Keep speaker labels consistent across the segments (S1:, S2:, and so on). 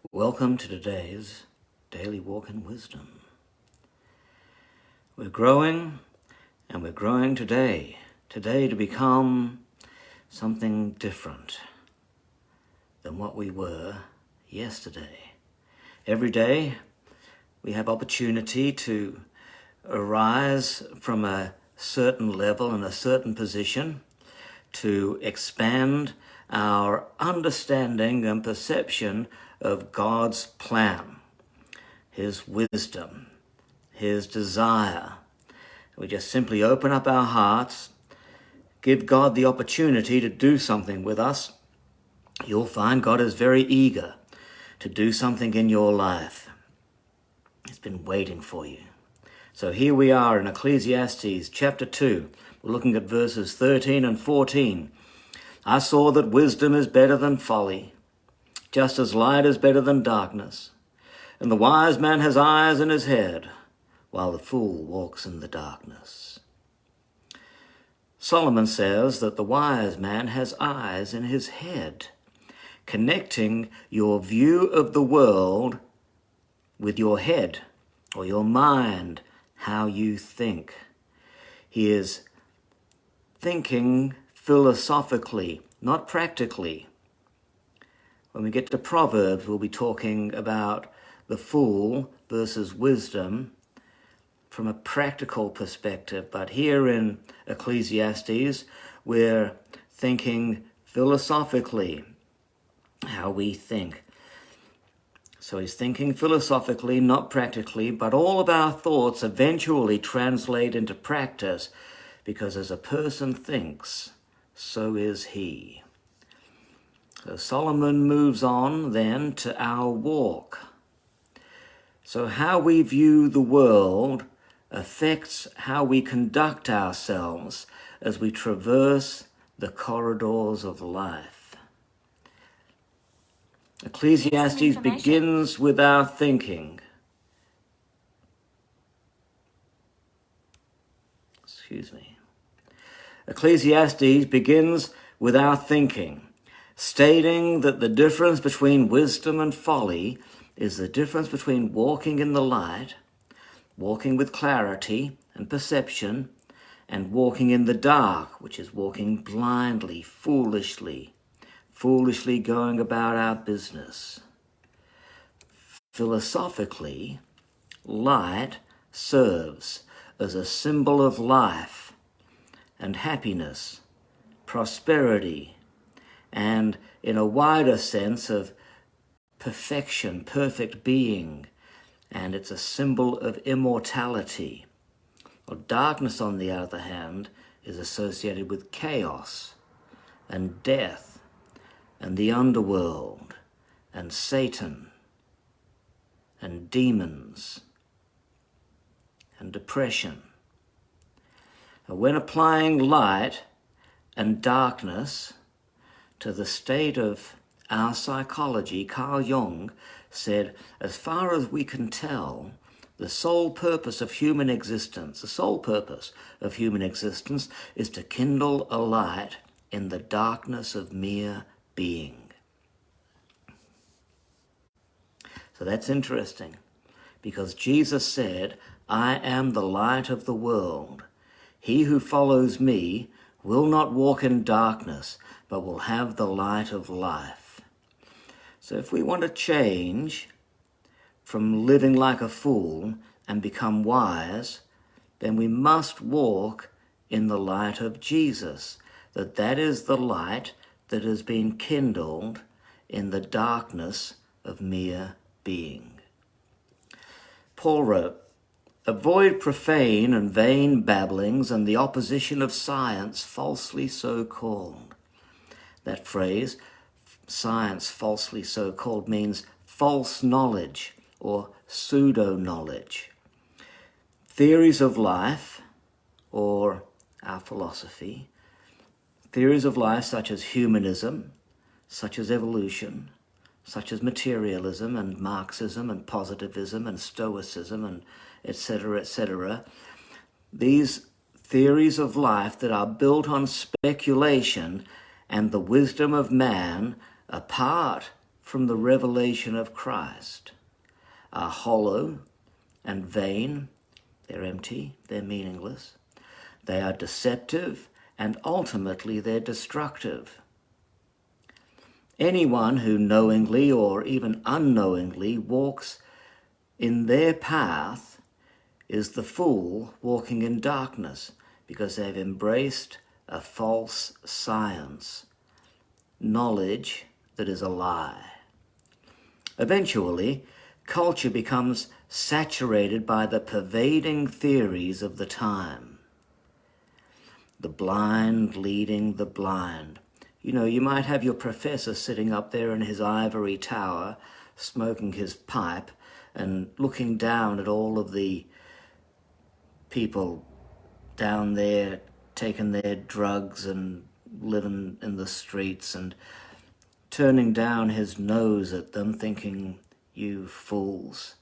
S1: Welcome to today's Daily Walk in Wisdom. We're growing, and we're growing today to become something different than what we were yesterday. Every day we have opportunity to arise from a certain level and a certain position, to expand our understanding and perception of God's plan, His wisdom, His desire. We just simply open up our hearts, give God the opportunity to do something with us. You'll find God is very eager to do something in your life. He's been waiting for you. So here we are in Ecclesiastes chapter 2. We're looking at verses 13 and 14. I saw that wisdom is better than folly, just as light is better than darkness. And the wise man has eyes in his head, while the fool walks in the darkness. Solomon says that the wise man has eyes in his head, connecting your view of the world with your head or your mind, how you think. He is thinking philosophically, not practically. When we get to Proverbs, we'll be talking about the fool versus wisdom from a practical perspective. But here in Ecclesiastes, we're thinking philosophically, how we think. So he's thinking philosophically, not practically, but all of our thoughts eventually translate into practice, because as a person thinks, so is he. So Solomon moves on then to our walk. So how we view the world affects how we conduct ourselves as we traverse the corridors of life. Ecclesiastes begins with our thinking. Ecclesiastes begins with our thinking, stating that the difference between wisdom and folly is the difference between walking in the light, walking with clarity and perception, and walking in the dark, which is walking blindly, foolishly going about our business. Philosophically, light serves as a symbol of life and happiness, prosperity, and in a wider sense of perfection, perfect being, and it's a symbol of immortality. Well, darkness, on the other hand, is associated with chaos and death and the underworld and Satan and demons and depression. Now, when applying light and darkness to the state of our psychology, Carl Jung said, as far as we can tell, the sole purpose of human existence is to kindle a light in the darkness of mere being. So that's interesting, because Jesus said, I am the light of the world. He who follows me will not walk in darkness, but will have the light of life. So if we want to change from living like a fool and become wise, then we must walk in the light of Jesus, that is the light that has been kindled in the darkness of mere being. Paul wrote, avoid profane and vain babblings and the opposition of science falsely so called. That phrase, science falsely so called, means false knowledge or pseudo-knowledge. Theories of life, or our philosophy, theories of life such as humanism, such as evolution, such as materialism and Marxism and positivism and Stoicism and etc. These theories of life that are built on speculation and the wisdom of man, apart from the revelation of Christ are hollow and vain. They're empty, they're meaningless. They are deceptive, and ultimately they're destructive. Anyone who knowingly or even unknowingly walks in their path is the fool walking in darkness, because they've embraced a false science, knowledge that is a lie. Eventually, culture becomes saturated by the pervading theories of the time. The blind leading the blind. You know, you might have your professor sitting up there in his ivory tower, smoking his pipe and looking down at all of the people down there taking their drugs and living in the streets and turning down his nose at them, thinking, you fools.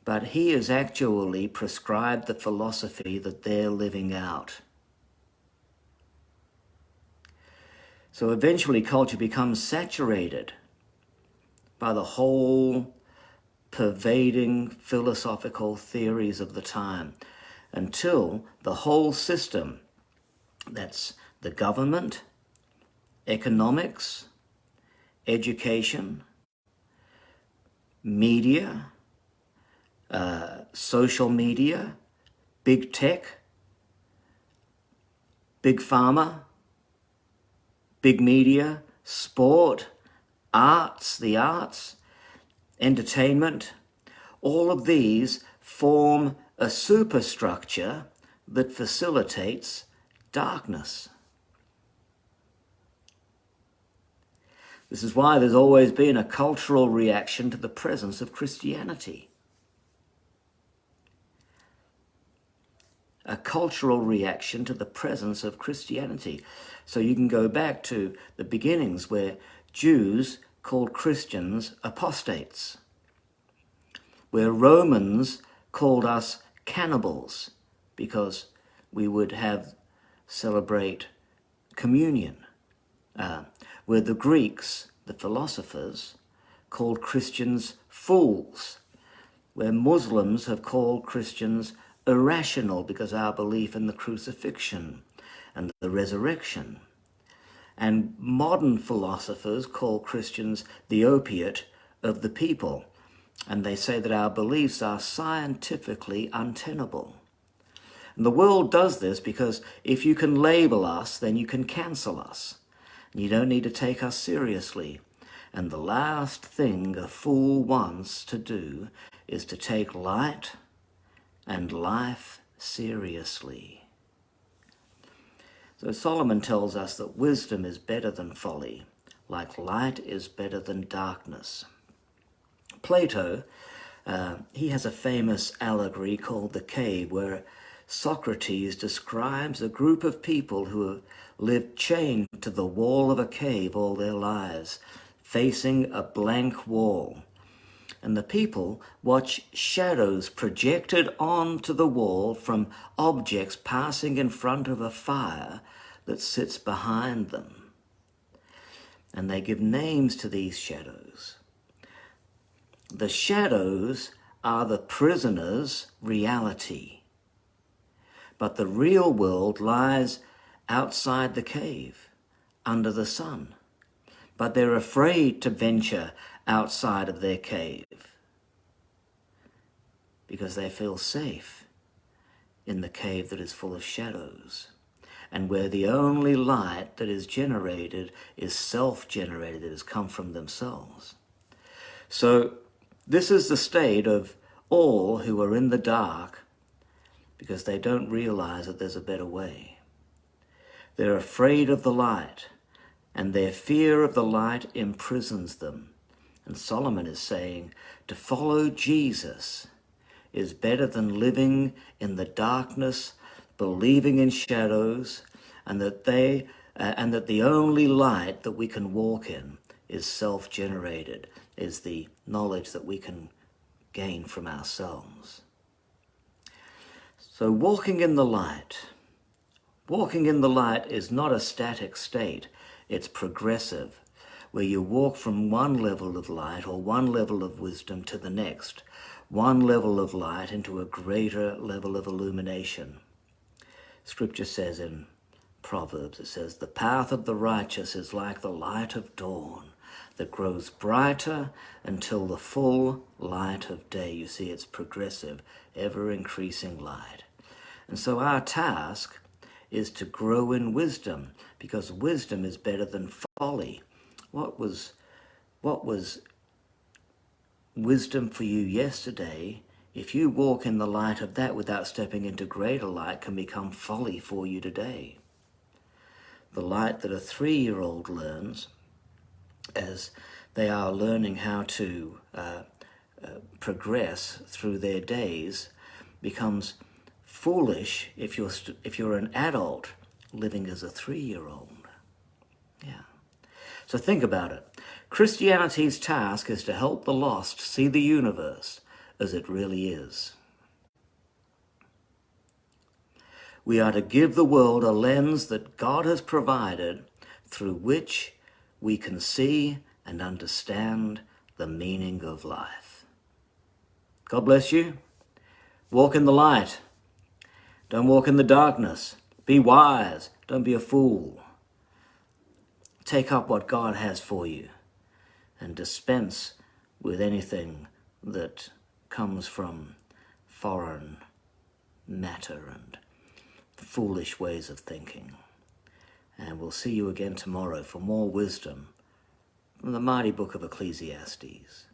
S1: But he has actually prescribed the philosophy that they're living out. So eventually culture becomes saturated by the whole pervading philosophical theories of the time, until the whole system, that's the government, economics, education, media, social media, big tech, big pharma, big media, sport, arts, the arts, entertainment, all of these form a superstructure that facilitates darkness. This is why there's always been a cultural reaction to the presence of Christianity. A cultural reaction to the presence of Christianity. So you can go back to the beginnings where Jews called Christians apostates, where Romans called us cannibals because we would celebrate communion, where the Greeks, the philosophers, called Christians fools, where Muslims have called Christians irrational because our belief in the crucifixion and the resurrection. And modern philosophers call Christians the opiate of the people, and they say that our beliefs are scientifically untenable. And the world does this because if you can label us, then you can cancel us. You don't need to take us seriously. And the last thing a fool wants to do is to take light and life seriously. So Solomon tells us that wisdom is better than folly, like light is better than darkness. Plato, he has a famous allegory called the cave, where Socrates describes a group of people who have lived chained to the wall of a cave all their lives, facing a blank wall. And the people watch shadows projected onto the wall from objects passing in front of a fire that sits behind them. And they give names to these shadows. The shadows are the prisoner's reality, but the real world lies outside the cave, under the sun. But they're afraid to venture outside of their cave because they feel safe in the cave that is full of shadows, and where the only light that is generated is self-generated, it has come from themselves. So this is the state of all who are in the dark because they don't realize that there's a better way. They're afraid of the light, and their fear of the light imprisons them. And Solomon is saying to follow Jesus is better than living in the darkness, believing in shadows, and that the only light that we can walk in is self-generated, is the knowledge that we can gain from ourselves. So walking in the light is not a static state, it's progressive. where you walk from one level of light or one level of wisdom to the next, one level of light into a greater level of illumination. Scripture says in Proverbs, it says, the path of the righteous is like the light of dawn that grows brighter until the full light of day. You see, it's progressive, ever-increasing light. And so our task is to grow in wisdom, because wisdom is better than folly. What was wisdom for you yesterday, if you walk in the light of that without stepping into greater light, can become folly for you today. The light that a 3-year-old learns as they are learning how to progress through their days becomes foolish if you're an adult living as a 3-year-old. Yeah. So think about it. Christianity's task is to help the lost see the universe as it really is. We are to give the world a lens that God has provided through which we can see and understand the meaning of life. God bless you. Walk in the light. Don't walk in the darkness. Be wise. Don't be a fool. Take up what God has for you and dispense with anything that comes from foreign matter and foolish ways of thinking. And we'll see you again tomorrow for more wisdom from the mighty book of Ecclesiastes.